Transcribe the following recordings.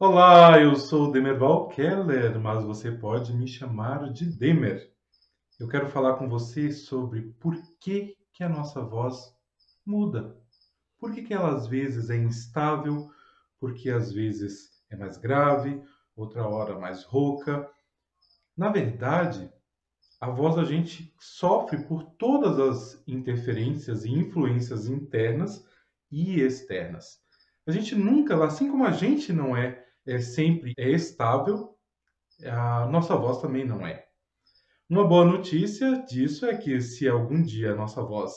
Olá, eu sou o Demerval Keller, mas você pode me chamar de Demer. Eu quero falar com você sobre por que a nossa voz muda. Por que ela às vezes é instável, porque às vezes é mais grave, outra hora mais rouca. Na verdade, a voz da gente sofre por todas as interferências e influências internas e externas. A gente nunca, assim como a gente não é sempre estável, a nossa voz também não é. Uma boa notícia disso é que se algum dia a nossa voz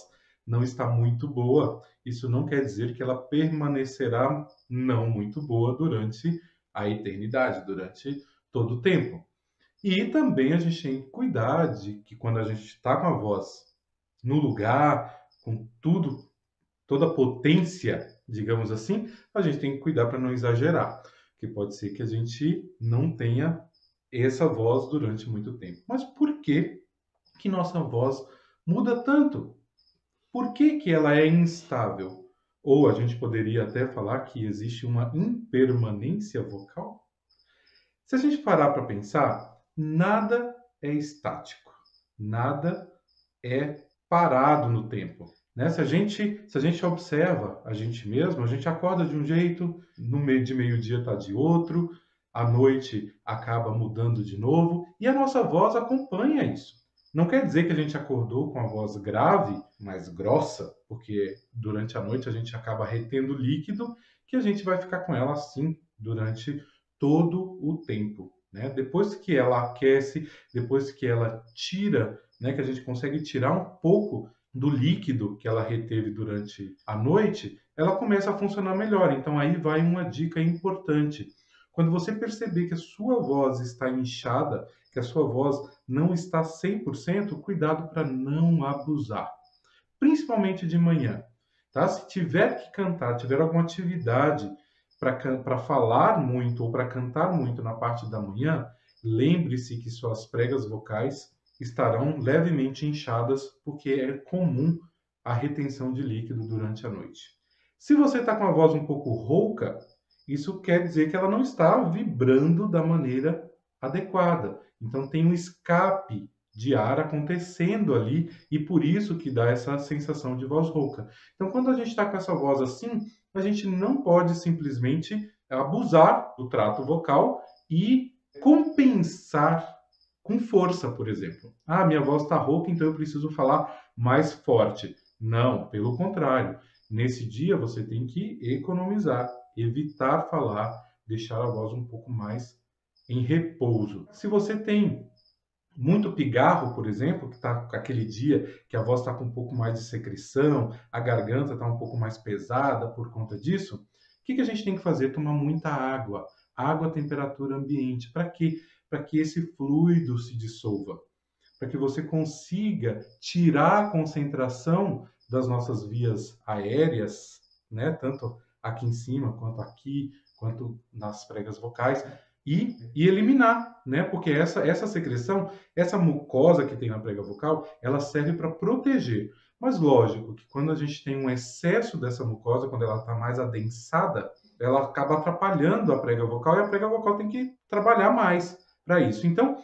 não está muito boa, isso não quer dizer que ela permanecerá não muito boa durante a eternidade, durante todo o tempo. E também a gente tem que cuidar de que quando a gente está com a voz no lugar, com tudo, toda a potência, digamos assim, a gente tem que cuidar para não exagerar, porque pode ser que a gente não tenha essa voz durante muito tempo. Mas por que nossa voz muda tanto? Por que ela é instável? Ou a gente poderia até falar que existe uma impermanência vocal? Se a gente parar para pensar, nada é estático, nada é parado no tempo. Né? Se a gente observa a gente mesmo, a gente acorda de um jeito, no meio de meio-dia está de outro, à noite acaba mudando de novo, e a nossa voz acompanha isso. Não quer dizer que a gente acordou com a voz grave, mais grossa, porque durante a noite a gente acaba retendo líquido, que a gente vai ficar com ela assim durante todo o tempo. Né? Depois que ela aquece, depois que ela tira, né, que a gente consegue tirar um pouco do líquido que ela reteve durante a noite, ela começa a funcionar melhor. Então aí vai uma dica importante. Quando você perceber que a sua voz está inchada, que a sua voz não está 100%, cuidado para não abusar, principalmente de manhã. Tá? Se tiver que cantar, tiver alguma atividade para falar muito ou para cantar muito na parte da manhã, lembre-se que suas pregas vocais estarão levemente inchadas, porque é comum a retenção de líquido durante a noite. Se você está com a voz um pouco rouca, isso quer dizer que ela não está vibrando da maneira adequada. Então tem um escape de ar acontecendo ali e por isso que dá essa sensação de voz rouca. Então, quando a gente está com essa voz assim, a gente não pode simplesmente abusar do trato vocal e compensar com força, por exemplo. Ah, minha voz está rouca, então eu preciso falar mais forte. Não, pelo contrário. Nesse dia você tem que economizar, evitar falar, deixar a voz um pouco mais em repouso. Se você tem muito pigarro, por exemplo, que está com aquele dia que a voz está com um pouco mais de secreção, a garganta está um pouco mais pesada por conta disso, o que a gente tem que fazer? Tomar muita água, água à temperatura ambiente. Para quê? Para que esse fluido se dissolva, para que você consiga tirar a concentração das nossas vias aéreas, né? Tanto aqui em cima, quanto aqui, quanto nas pregas vocais, e eliminar, né? Porque essa secreção, essa mucosa que tem na prega vocal, ela serve para proteger. Mas lógico que quando a gente tem um excesso dessa mucosa, quando ela está mais adensada, ela acaba atrapalhando a prega vocal e a prega vocal tem que trabalhar mais para isso. Então,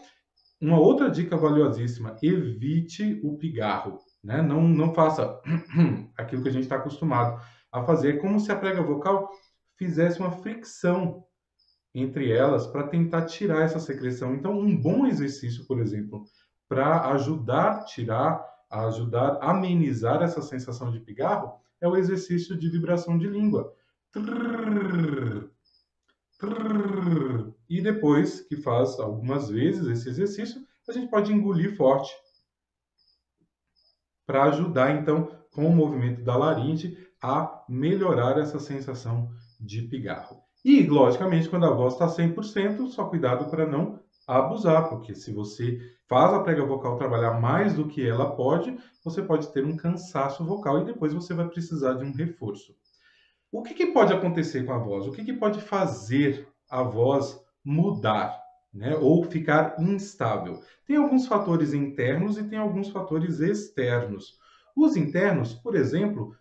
uma outra dica valiosíssima: evite o pigarro, né? Não faça aquilo que a gente está acostumado a fazer, como se a prega vocal fizesse uma fricção entre elas para tentar tirar essa secreção. Então, um bom exercício, por exemplo, para ajudar a amenizar essa sensação de pigarro, é o exercício de vibração de língua. Trrr, trrr. E depois que faz algumas vezes esse exercício, a gente pode engolir forte para ajudar, então, com o movimento da laringe, a melhorar essa sensação de pigarro. E, logicamente, quando a voz está 100%, só cuidado para não abusar, porque se você faz a prega vocal trabalhar mais do que ela pode, você pode ter um cansaço vocal e depois você vai precisar de um reforço. O que pode acontecer com a voz? O que pode fazer a voz mudar, né? Ou ficar instável? Tem alguns fatores internos e tem alguns fatores externos. Os internos, por exemplo,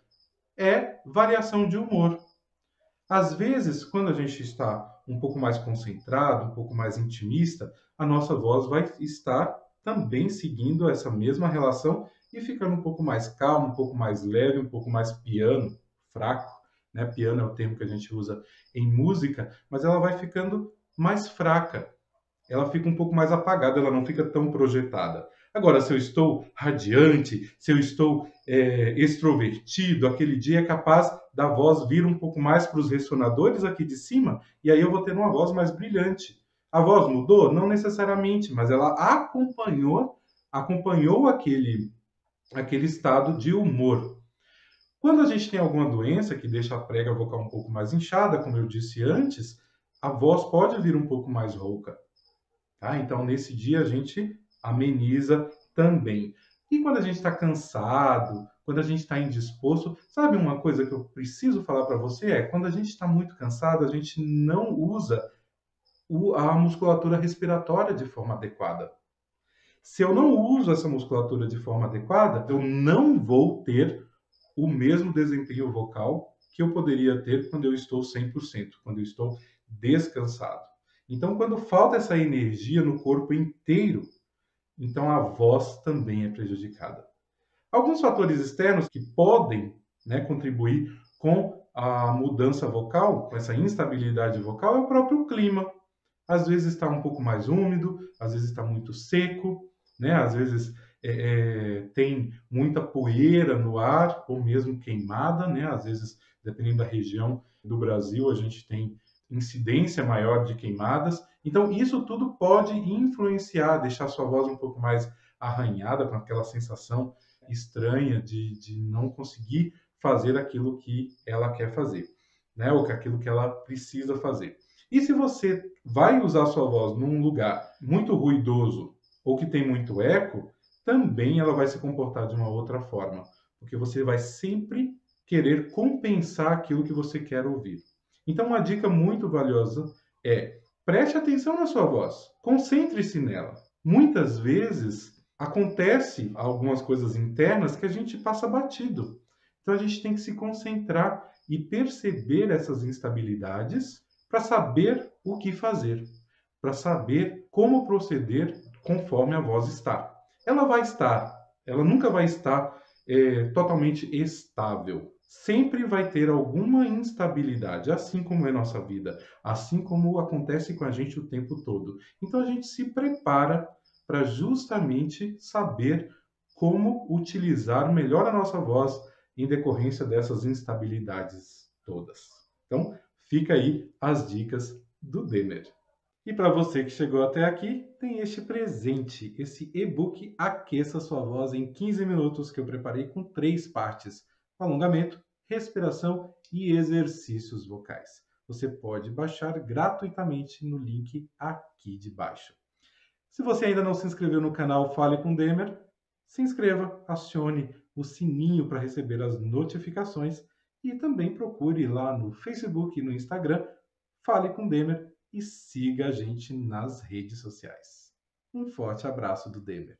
é variação de humor. Às vezes, quando a gente está um pouco mais concentrado, um pouco mais intimista, a nossa voz vai estar também seguindo essa mesma relação e ficando um pouco mais calmo, um pouco mais leve, um pouco mais piano, fraco, né? Piano é o termo que a gente usa em música, mas ela vai ficando mais fraca, ela fica um pouco mais apagada, ela não fica tão projetada. Agora, se eu estou radiante, se eu estou extrovertido, aquele dia é capaz da voz vir um pouco mais para os ressonadores aqui de cima, e aí eu vou ter uma voz mais brilhante. A voz mudou? Não necessariamente, mas ela acompanhou aquele estado de humor. Quando a gente tem alguma doença que deixa a prega vocal um pouco mais inchada, como eu disse antes, a voz pode vir um pouco mais rouca. Tá? Então, nesse dia, a gente ameniza também. E quando a gente está cansado, quando a gente está indisposto, sabe uma coisa que eu preciso falar para você? É quando a gente está muito cansado, a gente não usa a musculatura respiratória de forma adequada. Se eu não uso essa musculatura de forma adequada, eu não vou ter o mesmo desempenho vocal que eu poderia ter quando eu estou 100%, quando eu estou descansado. Então, quando falta essa energia no corpo inteiro, então a voz também é prejudicada. Alguns fatores externos que podem, né, contribuir com a mudança vocal, com essa instabilidade vocal, é o próprio clima. Às vezes está um pouco mais úmido, às vezes está muito seco, né? Às vezes tem muita poeira no ar, ou mesmo queimada, né? Às vezes, dependendo da região do Brasil, a gente tem incidência maior de queimadas. Então, isso tudo pode influenciar, deixar sua voz um pouco mais arranhada, com aquela sensação estranha de não conseguir fazer aquilo que ela quer fazer, né? Ou aquilo que ela precisa fazer. E se você vai usar sua voz num lugar muito ruidoso ou que tem muito eco, também ela vai se comportar de uma outra forma, porque você vai sempre querer compensar aquilo que você quer ouvir. Então, uma dica muito valiosa é: preste atenção na sua voz, concentre-se nela. Muitas vezes acontece algumas coisas internas que a gente passa batido. Então, a gente tem que se concentrar e perceber essas instabilidades para saber o que fazer, para saber como proceder conforme a voz está. Ela vai estar, ela nunca vai estar totalmente estável. Sempre vai ter alguma instabilidade, assim como é nossa vida, assim como acontece com a gente o tempo todo. Então a gente se prepara para justamente saber como utilizar melhor a nossa voz em decorrência dessas instabilidades todas. Então, fica aí as dicas do Demer. E para você que chegou até aqui, tem este presente, esse e-book Aqueça Sua Voz em 15 minutos que eu preparei com 3 partes: alongamento, respiração e exercícios vocais. Você pode baixar gratuitamente no link aqui de baixo. Se você ainda não se inscreveu no canal Fale com Demer, se inscreva, acione o sininho para receber as notificações e também procure lá no Facebook e no Instagram Fale com Demer e siga a gente nas redes sociais. Um forte abraço do Demer.